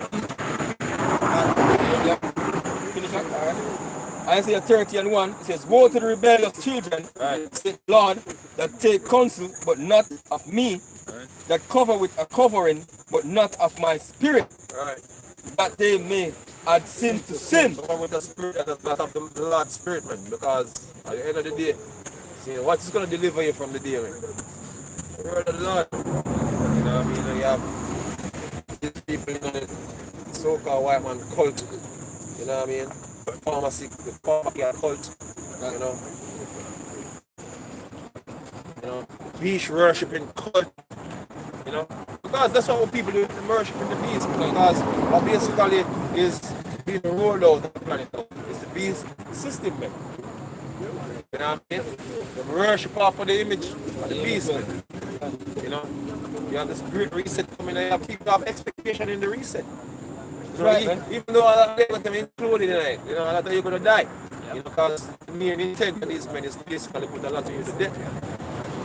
Isaiah 30:1, it says, woe to the rebellious children, said Lord, that take counsel, but not of me, that cover with a covering, but not of my spirit, that they may add sin to sin. With the spirit that is not of the Lord's spirit, man, because at the end of the day, See, what's going to deliver you from the demon? The word of the Lord. You know what I mean? You have these people in the so-called white man cult. You know what I mean? Pharmacy, the pharmacy cult. You know, beast worshipping cult. You know, because that's what people do, worshipping the beast. Because what basically is being rolled out on the planet. It's the beast system, man. You know what I mean? The worship off of the image of the beast, man. You know, you have this great reset coming, and you have people have expectation in the reset. You know, even though a lot of them included in it, you know, a lot of you're gonna die. You know, because the main intent of these men is basically put a lot of you to death.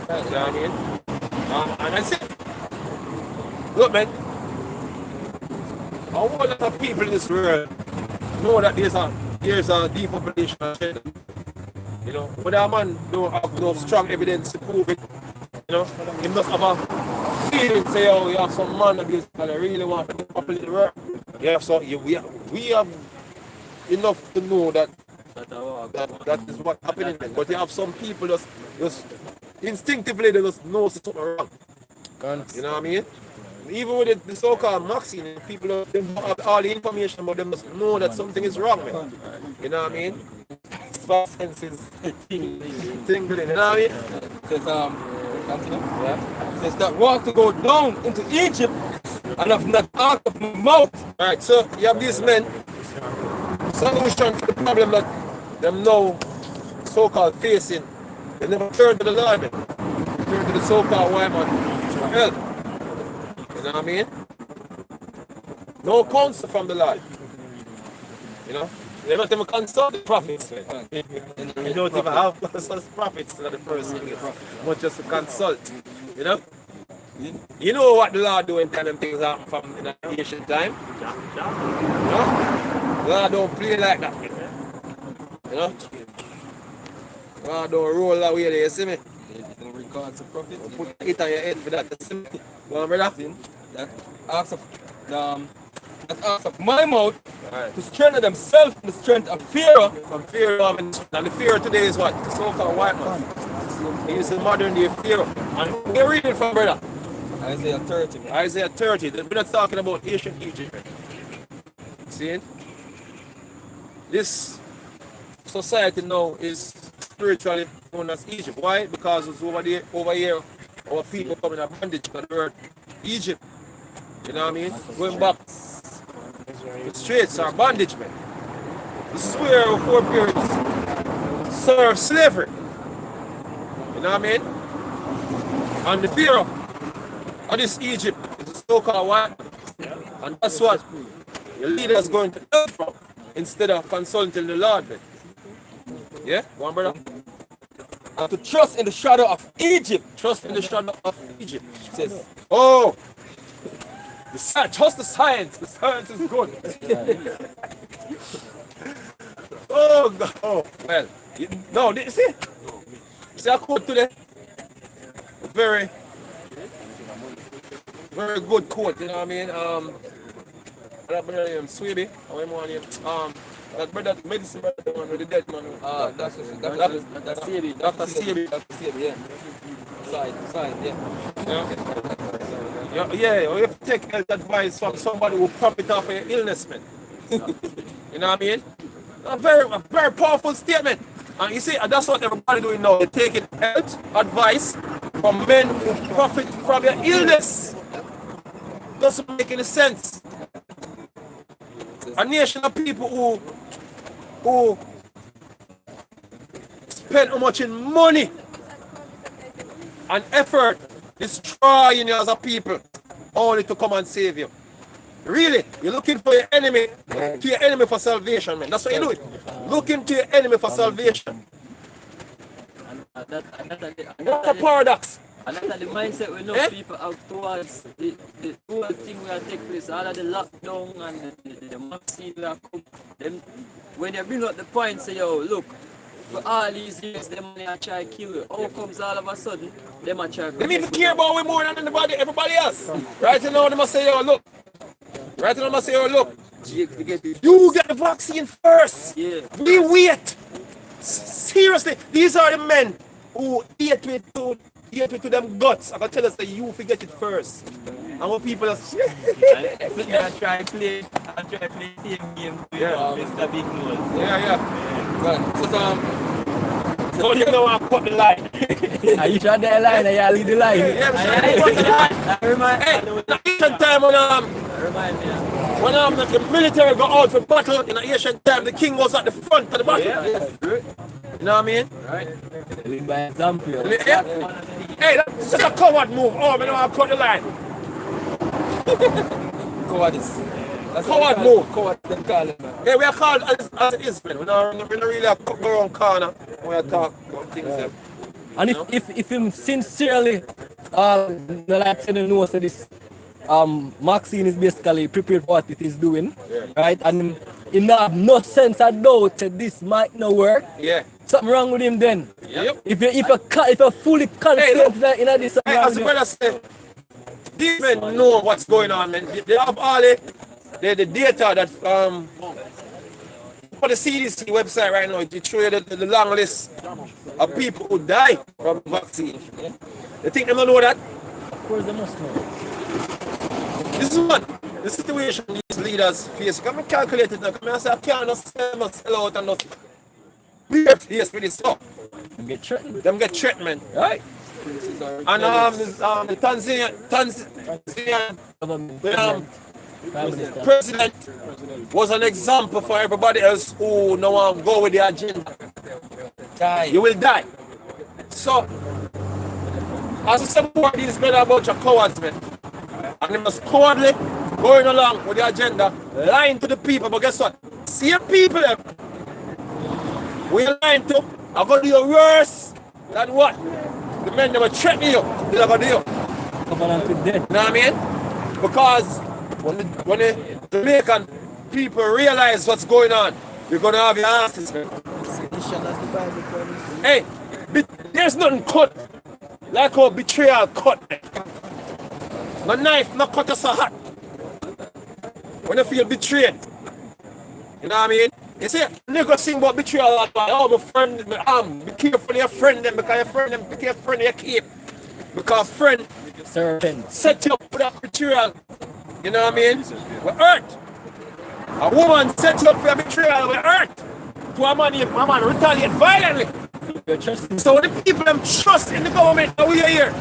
You know what I mean? And that's it. Look, man, a whole lot of people in this world know that there's a depopulation agenda. You know, but that man don't have no strong evidence to prove it. You know, he must have a feeling say, oh, you have some man that really want to depopulate the world. Yeah, so we have enough to know that is what's happening. But you have some people just instinctively they just know something wrong. You know what I mean? Even with the so-called Maxine, people don't have all the information, but they must know that something is wrong, man. You know what I mean? Spot senses tingling, you know what I mean? Says, continue. Yeah. Says that want to go down into Egypt and have not out of my mouth. Alright, so you have these men, solution to the problem that them now so-called facing. They never turn to the Lord, man. Turn to the so-called white man for help. You know what I mean? No counsel from the Lord. You know? They don't even consult the prophets, man. They don't even have prophets in the first place. But just to consult. You know? You know what the Lord do when them things happen from in the ancient time? You know? The Lord don't play like that. You know? The Lord don't roll that way there, you see me? Records the prophet. Put it on your head for that, you see me? Go on, brother. That acts of my mouth to strengthen themselves in the strength of Pharaoh. From Pharaoh, and the Pharaoh today is what? The so-called white man. He is the modern day Pharaoh. And we're reading from, brother. Isaiah 30. Isaiah 30. We're not talking about ancient Egypt. See? This society now is spiritually known as Egypt. Why? Because it's over here, our people coming in bondage to the word Egypt. You know what I mean? Going back. The streets are bondage, man. This is where our forebears served slavery. You know what I mean? And the Pharaoh of this Egypt is the so-called white man. And that's what your leader is going to learn from instead of consulting the Lord, man. Yeah? One brother? And to trust in the shadow of Egypt. Trust in the shadow of Egypt. It says, oh! Trust the science. The science is good. Oh, God. Oh, well. No, see I quote today? Very good quote, you know what I mean? That brother named Sweeby, that brother, medicine brother, the one with the dead man. Dr. Sebi. Dr. Sebi. yeah. Side, yeah. Yeah, you have to take health advice from somebody who profit off of your illness, man. You know what I mean? A very powerful statement. And you see, that's what everybody doing now. They're taking health advice from men who profit from your illness. Doesn't make any sense. A nation of people who spend how much in money and effort destroying you as a people only to come and save you. Really, you're looking for your enemy, to your enemy for salvation, man. That's what you're doing. Looking to your enemy for salvation. What a paradox. And that's the mindset we know people have towards the whole thing will take place, all of the lockdown and the vaccine will come. Them, when they bring up the point, say, yo, look, for all these years, them are trying to kill you. How comes all of a sudden, them are trying to they even care about we more than everybody else. Right now, they must say, yo, look. Right now, they must say, yo, look. You get the vaccine first. Yeah. We wait. Seriously, these are the men who hate me to them guts, I can tell us that you forget it first. And when people are I try to play same game with Mr. Big Nose. yeah. But don't even know how to cut the line. Are you trying that line? Are you lead the line? Yeah, hey, the Asian time Remind me. when the military go out for battle in the Asian time, the king was at the front of the battle. Yeah. You know what I mean? Lead by example. Yeah. Hey, that's just a coward move. Oh, I don't know how to cut the line. Cowardice. That's Coward what they move. call- Coward, them call it, man. Yeah, we are called as it is, man. We don't really have to go around corner when we talk about things. Them. And if him sincerely like to know so this Maxine is basically prepared for what it is doing, right? And he have no sense of doubt that this might not work. Yeah. Something wrong with him then. Yep. If you fully confident that in this something Hey, wrong as the with you. brother said, these men know what's going on, man. They have all the data that for the CDC website right now, it show you the long list of people who die from vaccine. They think they don't know that. Of course they must know. This is what the situation these leaders face. Come and calculate it now. Come and say I can't just sell out and not be face for this stuff. You get threatened. Them get treatment, right? And the Tanzanian Government, Prime Minister. president was an example for everybody else who no one go with the agenda. You will die. So, as I support these men are a bunch of cowards, man. And they must cowardly going along with the agenda, lying to the people. But guess what? Same people, them, we're lying to, are going to do worse than what? The men that were threatening you, they're going to do. Covenant with death. You know what I mean? Because when the Jamaican people realize what's going on, you're going to have your asses, man. Hey, there's nothing cut like how betrayal cut. No knife, no cut us so hot. When you feel betrayed. You know what I mean? You see, niggas sing about betrayal a lot. Oh, my friend, be careful of your friend them, because your friend them, be careful of your keep. Because friend Serpent. set you up for that betrayal. You know what I mean? We hurt. A woman set you up for a betrayal, we hurt. To a man, if a man retaliate violently. You're trusting. So the people them trust in the government that we are here.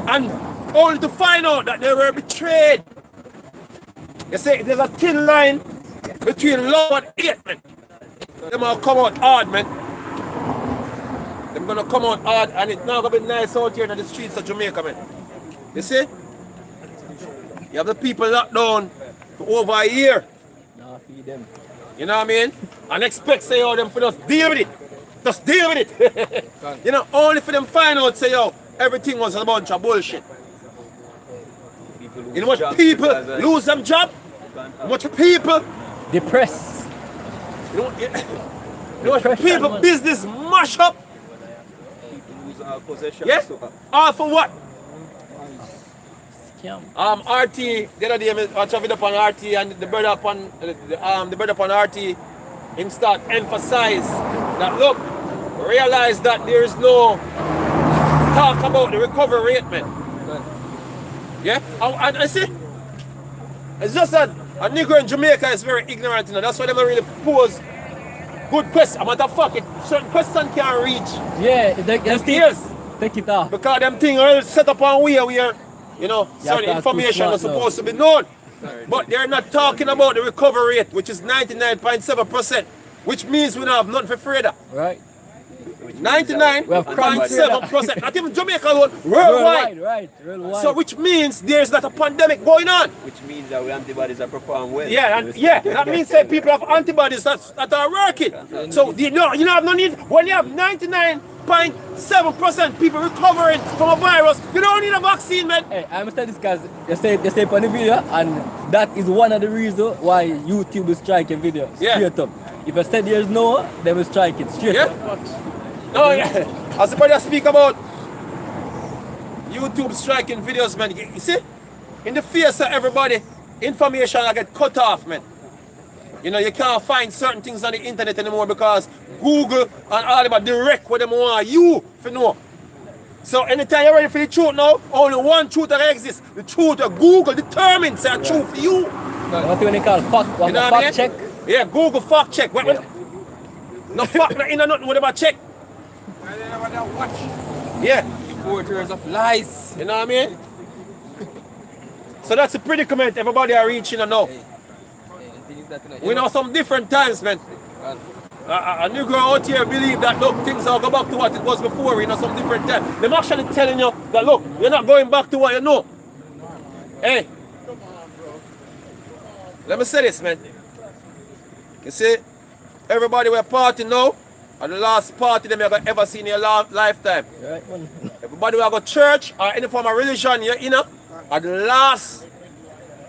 And only to find out that they were betrayed. You see, there's a thin line between love and hate, man. Them will come out hard, man. They're gonna come out hard, and it's not gonna be nice out here in the streets of Jamaica, man. You see? You have the people locked down for over a year. Nah, feed them. You know what I mean? And expect say yo them for just deal with it. Just deal with it. You know, only for them find out say yo, everything was a bunch of bullshit. You know what people lose them job? How much people, Depressed. you know what people business mash up? Yeah? All for what? Scam. RT, the other day I watch a video upon RT and the brother upon the brother upon RT, him start emphasize that look, realize that there is no talk about the recovery rate, man. Yeah? And I see, it's just that a nigger in Jamaica is very ignorant, you know. That's why they don't really pose good questions. A matter of fact, certain questions can't reach Yeah, them ears. take it off. Because them things are set up on where, you know, certain talk too information smart is supposed to be known. But they're not talking about the recovery rate, which is 99.7%, which means we don't have nothing for Freda. Right? 99.7%, not even Jamaica alone, worldwide. Right. Worldwide. So which means there's not a pandemic going on. Which means that our antibodies are performing well. Yeah, that means that people have antibodies that are working. So you have no need, when you have 99.7% people recovering from a virus, you don't need a vaccine, man. Hey, I understand this because you say on the video, and that is one of the reasons why YouTube is striking videos. Yeah. Straight up. If I said there's no, they will strike it straight Yeah. up. No, yeah. As the brother speak about YouTube striking videos, man. You see, in the face of everybody, information I get cut off, man. You know, you can't find certain things on the internet anymore because Google and all them are direct what them want you to know. So anytime you're ready for the truth now, only one truth that exists. The truth that Google determines the truth for you. What do you call fact? You know what I mean? Fact check? Yeah, Google fact check. No fact, no in nothing with them check. Yeah. Quarters of lies. You know what I mean? So that's a predicament everybody are reaching now. The thing is that, you know, We know some different times, man. A Negro out here believe that look, things will go back to what it was before, you know, some different time. They're actually telling you that look, you're not going back to what you know. Hey, let me say this, man. You see, everybody we're partying now, and the last party them you ever seen in your lifetime. Right, man. Everybody will go to church or any form of religion, you know, at the last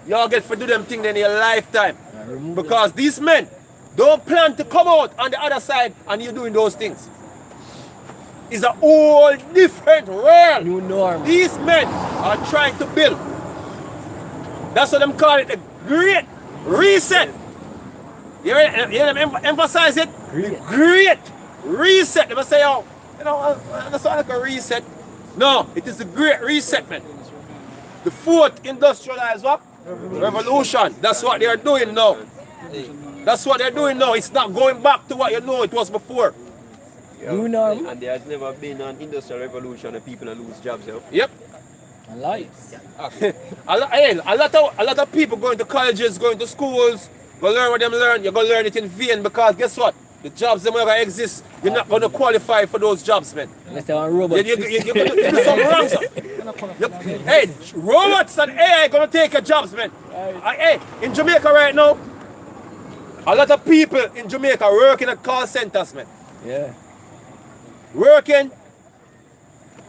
y'all get to do them things in your lifetime. Because these men don't plan to come out on the other side and you're doing those things. It's a whole different world. New norm. These men are trying to build. That's what them call it, the Great Reset. You hear them emphasize it? The Great Reset. They must say, oh, you know, that's not like a reset. No, it is the Great Reset, man. The fourth industrialized what? Revolution. That's what they are doing now. That's what they're doing now. It's not going back to what you know it was before. New norm. And there has never been an industrial revolution and people lose jobs, yo. Yep. And lies. A lot of people going to colleges, going to schools, go learn what them learn. You're going to learn it in vain because guess what? The jobs that going to exist, you're not going to qualify for those jobs, man. Unless they're on robots. You're going to do something wrong, sir. Hey, robots and AI going to take your jobs, man. Hey, in Jamaica right now, a lot of people in Jamaica working at call centers, man. Yeah. Working.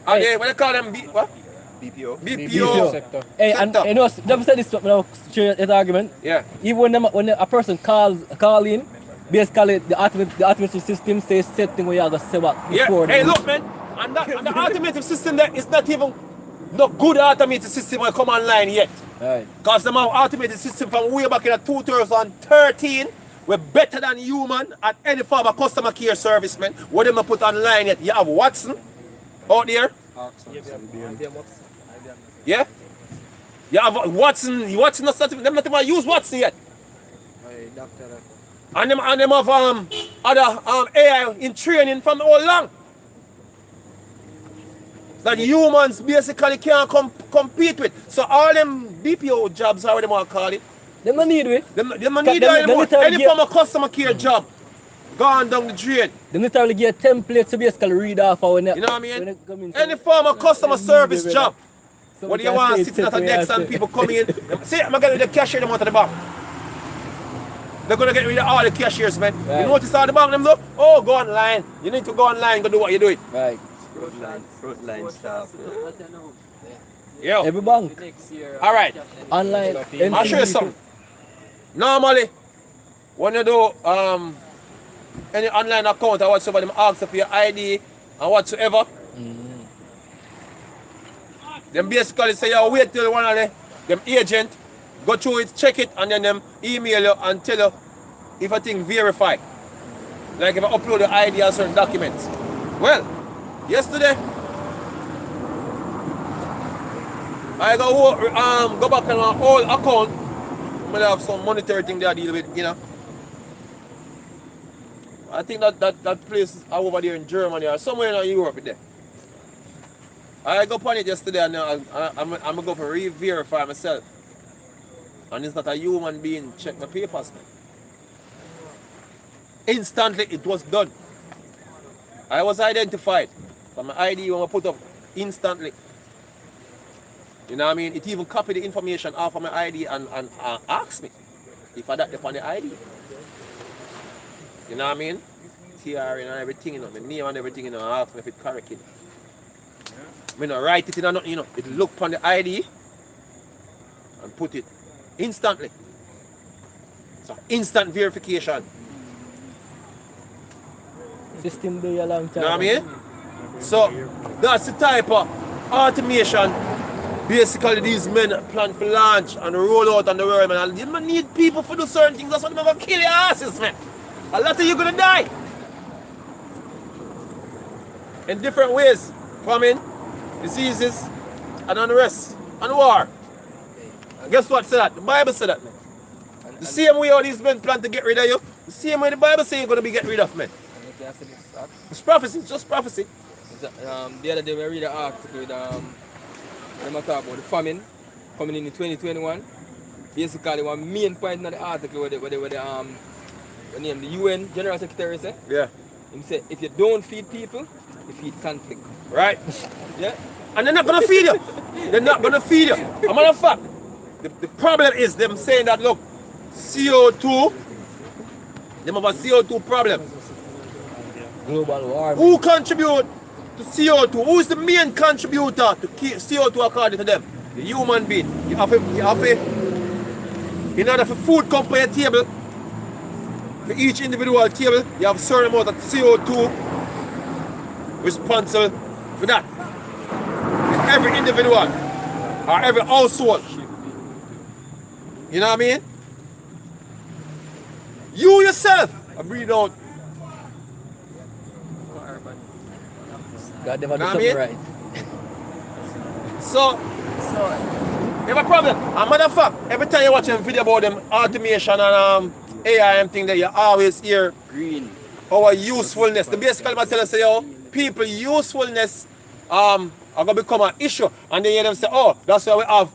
And they, what they call them? What? BPO. BPO. sector. Hey, and Sector. you know, never said this now, share that argument. Yeah. Even when a person call in, basically the automated system says something where you have to say what Yeah. before. Hey, look, man. And the automated system there is not even no good automated system will come online yet. Right. Because the automated system from way back in 2013 were better than human at any form of customer care service, man. What them put online yet? You have Watson out there. Yeah? You have Watson. Watson not them not even use Watson yet. And them have other AI in training from all long. That humans basically can't compete with. So all them BPO jobs, how they want to call it, Them don't need it. them need that anymore. Any form of customer care job, gone down the drain. They literally get templates to basically read off when You know what I mean? Any form of customer service job. What do you want to sit at a desk and people come in? See, I'm going to get the cashier them out of the bank. They're going to get rid of all the cashiers, man. Right. You notice all the bank them though? Oh, go online. You need to go online, go do what you're doing. Right. Frontline staff. Yo. Every bank. All right. Online. I'll show you something. Normally, when you do any online account or whatsoever, them ask for your ID and whatsoever. Them basically say, you wait till one of them agent go through it, check it, and then them email you and tell you if a thing verified. Like if I upload the ID or certain documents. Well, yesterday, I go back on my old account. I'm gonna have some monetary thing that I deal with, you know. I think that place is over there in Germany or somewhere in Europe there. I go upon it yesterday and I'm gonna go for re-verify myself. And it's not a human being check my papers, man. Instantly it was done. I was identified. From my ID when I put up instantly. You know what I mean? It even copied the information off of my ID and asked me if I that upon the ID. You know what I mean? TR and everything, you know, my name and everything, you know, and ask me if it's correct. You know. I don't write it in or nothing, you know. It look upon the ID and put it instantly. So instant verification. System be a long time. You know what I mean? So that's the type of automation Basically, these men plan for launch and roll out on the world, man. And you man need people for do certain things. That's what they're gonna kill your asses, man. A lot of you gonna die. In different ways. Famine, diseases, and unrest, and war. And guess what said that? The Bible said that, man. The same way all these men plan to get rid of you, the same way the Bible says you're gonna be get rid of, man. It's prophecy, it's just prophecy. The other day we read an article with them talk about the famine coming in 2021. Basically, one main point in the article where the name the UN General Secretary said. Yeah. He said if you don't feed people, you feed conflict. Right. Yeah. And they're not gonna feed you. They're not gonna feed you. As a matter of fact, the problem is them saying that look, CO2, them have a CO2 problem. Global warming. Who contribute to CO2? Who is the main contributor to CO2 according to them? The human being. You have a in order for food come to your table, for each individual table, you have a certain amount of CO2 responsible for that. For every individual or every household. You know what I mean? You yourself are breathing out. God never do Know what I something mean? right. So, you have a problem. As a matter of fact, every time you watch a video about them automation and AI and thing that you always hear Green. our usefulness. The basically I tell us say, yo, people usefulness are gonna become an issue. And then you hear them say, oh, that's why we have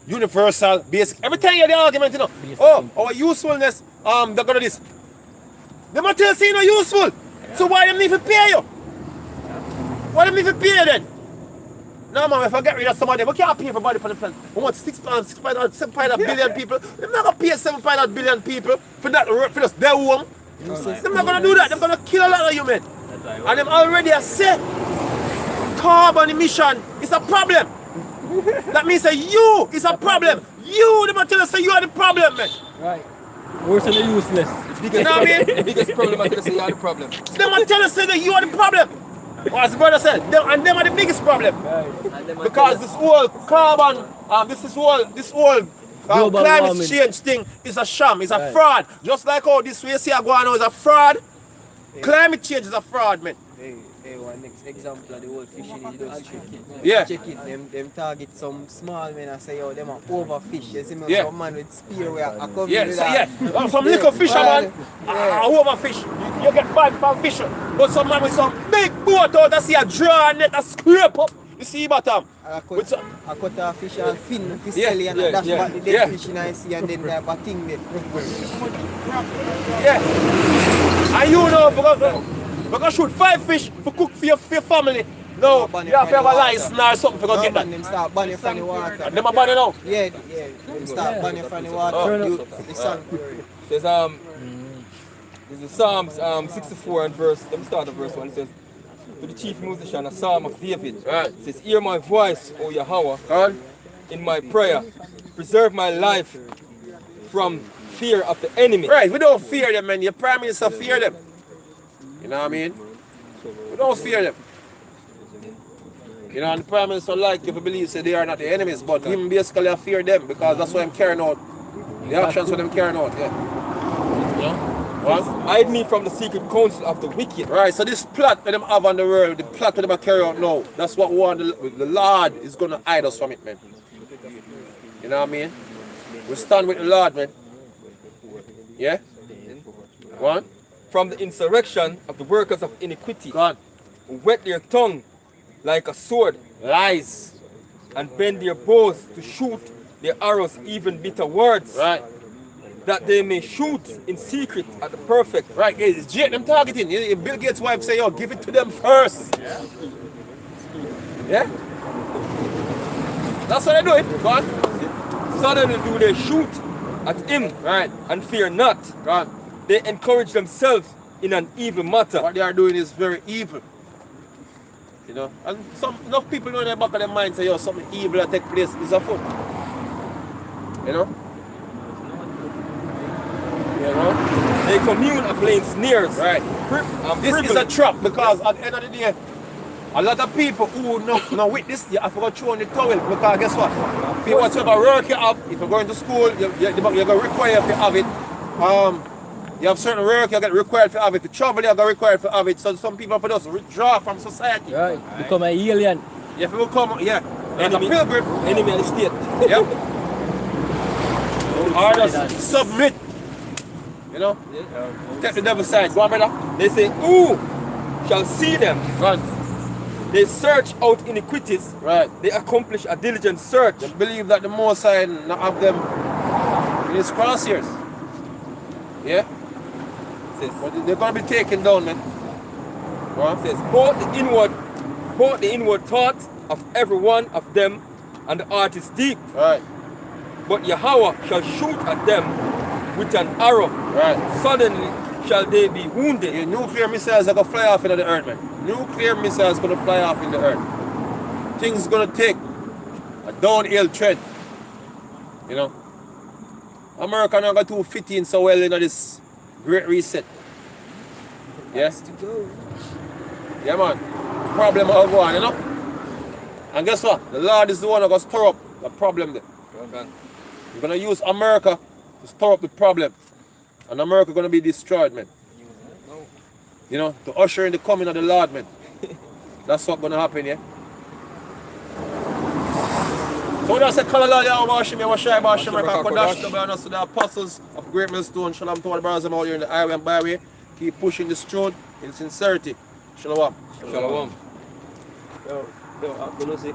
universal basic. Every time you hear the argument, you know, oh, our usefulness, they're gonna this. They might tell you say you're not useful. So why them need to pay you? Why them need to pay you then? No man, if I get rid of some of them, we can't pay everybody for the plan. We want 7.5 billion people. They're not gonna pay 7.5 billion people for that for just their home. They're not gonna do that. They're gonna kill a lot of you men. And them already have said carbon emission is a problem. That means that you is a problem. You, they might tell us that you are the problem, man. Right. Worse than the useless. You know what I mean? The biggest problem I could say you are the problem. They might tell us that you are the problem. Or as the brother said, and them are the biggest problem. Because this whole carbon, this whole Global climate warming. change thing is a sham, is a fraud. Just like how this way see going on is a fraud. Climate change is a fraud, man. Hey, one next example of the whole fishing industry. Yeah. Check it, them target some small men and say, yo, them are overfish. You see me, Yeah. some man with spear where I come Yeah, with so that. yeah. Some little fisherman, overfish. You get banned from fishing. But some man with some big boat out that see a draw net, a scrape up. You see bottom. I With some, cut a fish and fin, fish Yeah, selling and yeah, dash yeah, back the dead yeah. fish in the sea and then they have a thing there. yeah. And you know, we're gonna shoot 5 fish for cook for your family. No, you have to have a license or something for go get that. Them start banning from the water. And them are banning now. Yeah, them start banning from the water. The sanctuary. There's the Psalms 64 and verse. Let me start at verse 1. It says, to the chief musician, a psalm of David. Right. It says, hear my voice, O Yahweh, God. in my prayer. Preserve my life from fear of the enemy. Right, we don't fear them, man. Your prime minister fear them. You know what I mean? We don't fear them. You know, and the prime minister like if he believes that they are not the enemies, but him basically fear them because that's why I'm carrying out. The actions for them carrying out, yeah. What? Hide me from the secret counsel of the wicked. Right, so this plot that them have on the world, the plot that them carry out now, that's what we want. The Lord is going to hide us from it, man. You know what I mean? We stand with the Lord, man. Yeah? What? From the insurrection of the workers of iniquity, God. who whet their tongue like a sword, Lies. and bend their bows to shoot their arrows, even bitter words, Right. that they may shoot in secret at the perfect. Right, it's Jake them targeting. Bill Gates' wife say, yo, give it to them first. Yeah? That's what they're doing. Go on. Suddenly do they shoot at him, Right. and fear not. Go on. They encourage themselves in an evil matter. What they are doing is very evil. You know? And enough people know in the back of their mind say, yo, something evil that take place is afoot. You know? You know? They commune of laying snares. Right. And This is a privilege. trap because at the end of the day, A lot of people who no witness, you have to go throw on the towel because guess what? If you whatever work you have, if you're going to school, you're going to require if you have it. You have certain work, you get required to have it. To travel, you get required to have it. So some people for just withdraw from society. Right. Become an alien. You have to become, yeah, like a pilgrim. Enemy of the state. Yeah. Or just submit. You know? Take the devil's side. Go on, brother. They say, who shall see them? Run. They search out iniquities. Right. They accomplish a diligent search. They believe that the Most High not have them in his crosshairs. Yeah? Says, But they're going to be taken down, man. What? says both the inward thoughts of every one of them and the heart is deep. Right. But Yahweh shall shoot at them with an arrow. Right. Suddenly shall they be wounded. Yeah, nuclear missiles are going to fly off into the earth, man. Nuclear missiles going to fly off in the earth. Things going to take a downhill trend. You know? America not going to fit in so well into this great reset. Yeah? Yeah, man. Problem will go on, you know? And guess what? The Lord is the one who's going to stir up the problem there. You're going to use America to stir up the problem. And America going to be destroyed, man. You know, to usher in the coming of the Lord, man. That's what's going to happen, yeah? So when I say, call the Lord, I wash him, I wash him, to the apostles of Great Millstone. Shalom to all the brothers out here in the highway and byway. Keep pushing this truth in sincerity. Shalom. Shalom. Yo, I'm going to say,